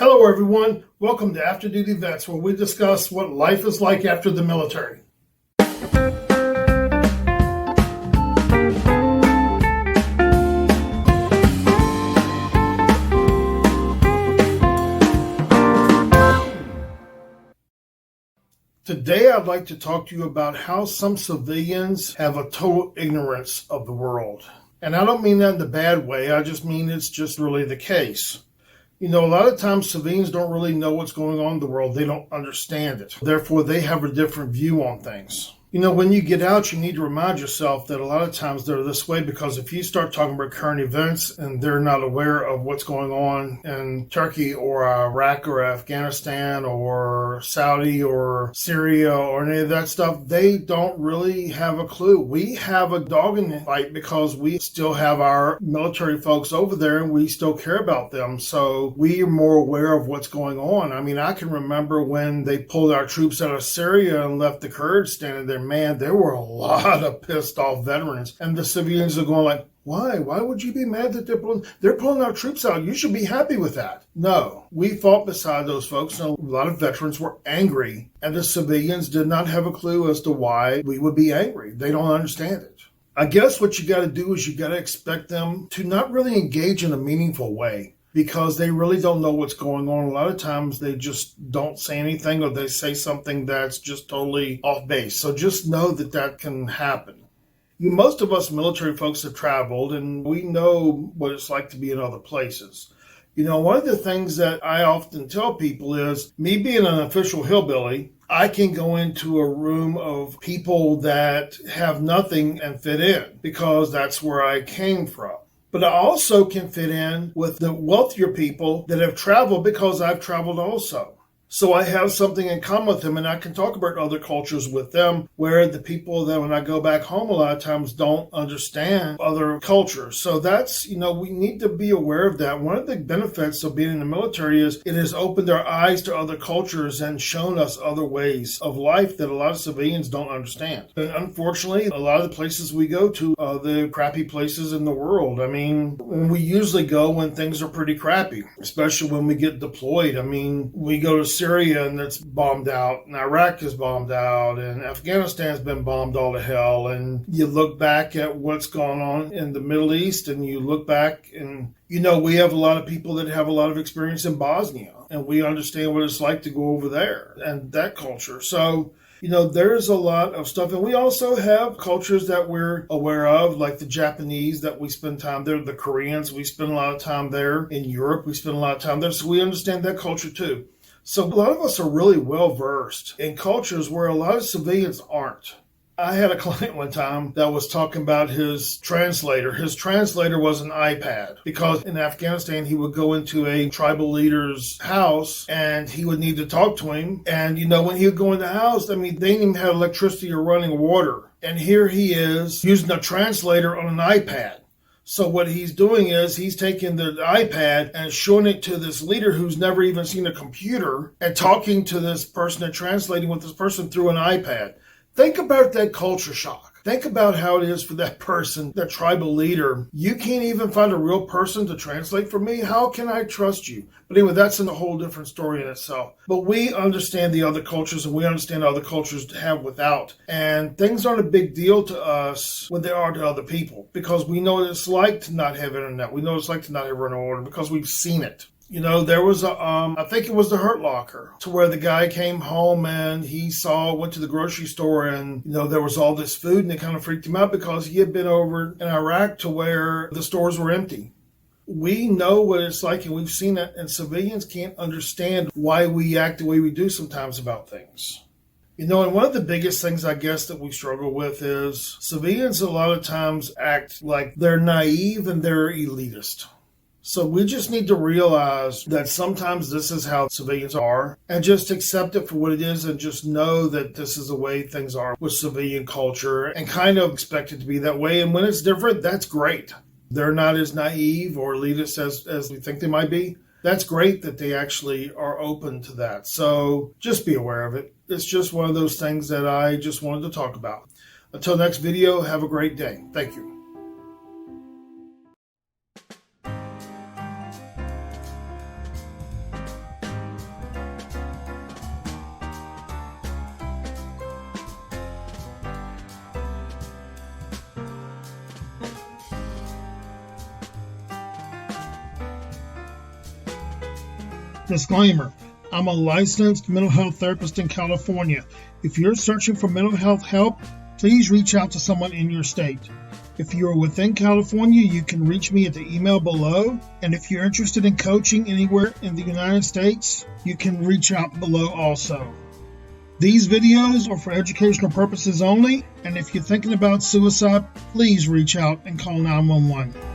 Hello everyone, welcome to After Duty Vets, where we discuss what life is like after the military. Today I'd like to talk to you about how some civilians have a total ignorance of the world. And I don't mean that in the bad way, I just mean it's just really the case. You know, a lot of times civilians don't really know what's going on in the world. They don't understand it. Therefore, they have a different view on things. You know, when you get out, you need to remind yourself that a lot of times they're this way, because if you start talking about current events and they're not aware of what's going on in Turkey or Iraq or Afghanistan or Saudi or Syria or any of that stuff, they don't really have a clue. We have a dog in the fight because we still have our military folks over there and we still care about them. So we are more aware of what's going on. I mean, I can remember when they pulled our troops out of Syria and left the Kurds standing there. Man, there were a lot of pissed off veterans, and the civilians are going like, why? Why would you be mad that they're pulling our troops out? You should be happy with that. No, we fought beside those folks, and a lot of veterans were angry, and the civilians did not have a clue as to why we would be angry. They don't understand it. I guess what you got to do is you got to expect them to not really engage in a meaningful way, because they really don't know what's going on. A lot of times they just don't say anything, or they say something that's just totally off base. So just know that that can happen. Most of us military folks have traveled, and we know what it's like to be in other places. You know, one of the things that I often tell people is, me being an official hillbilly, I can go into a room of people that have nothing and fit in, because that's where I came from. But I also can fit in with the wealthier people that have traveled, because I've traveled also. So I have something in common with them, and I can talk about other cultures with them, where the people that when I go back home a lot of times don't understand other cultures. So that's, you know, we need to be aware of that. One of the benefits of being in the military is it has opened our eyes to other cultures and shown us other ways of life that a lot of civilians don't understand. And unfortunately, a lot of the places we go to are the crappy places in the world. I mean, we usually go when things are pretty crappy, especially when we get deployed. I mean, we go to Syria and it's bombed out, and Iraq is bombed out, and Afghanistan's been bombed all to hell. And you look back at what's gone on in the Middle East, and you look back and, you know, we have a lot of people that have a lot of experience in Bosnia, and we understand what it's like to go over there and that culture. So, you know, there's a lot of stuff. And we also have cultures that we're aware of, like the Japanese that we spend time there, the Koreans, we spend a lot of time there. In Europe, we spend a lot of time there. So we understand that culture too. So a lot of us are really well versed in cultures where a lot of civilians aren't. I had a client one time that was talking about his translator. His translator was an iPad, because in Afghanistan, he would go into a tribal leader's house and he would need to talk to him. And, you know, when he would go in the house, I mean, they didn't even have electricity or running water. And here he is using a translator on an iPad. So what he's doing is he's taking the iPad and showing it to this leader who's never even seen a computer, and talking to this person and translating with this person through an iPad. Think about that culture shock. Think about how it is for that person, that tribal leader. You can't even find a real person to translate for me? How can I trust you? But anyway, that's a whole different story in itself. But we understand the other cultures, and we understand other cultures have without. And things aren't a big deal to us when they are to other people, because we know what it's like to not have internet. We know what it's like to not have running water, because we've seen it. You know, there was I think it was the Hurt Locker, to where the guy came home and he went to the grocery store, and, you know, there was all this food, and it kind of freaked him out because he had been over in Iraq to where the stores were empty. We know what it's like, and we've seen it, and civilians can't understand why we act the way we do sometimes about things. You know, and one of the biggest things I guess that we struggle with is civilians a lot of times act like they're naive and they're elitist. So we just need to realize that sometimes this is how civilians are, and just accept it for what it is, and just know that this is the way things are with civilian culture, and kind of expect it to be that way. And when it's different, that's great. They're not as naive or elitist as we think they might be. That's great that they actually are open to that. So just be aware of it. It's just one of those things that I just wanted to talk about. Until next video, have a great day. Thank you. Disclaimer: I'm a licensed mental health therapist in California. If you're searching for mental health help, please reach out to someone in your state. If you are within California, you can reach me at the email below. And if you're interested in coaching anywhere in the United States, you can reach out below also. These videos are for educational purposes only, and if you're thinking about suicide, please reach out and call 911.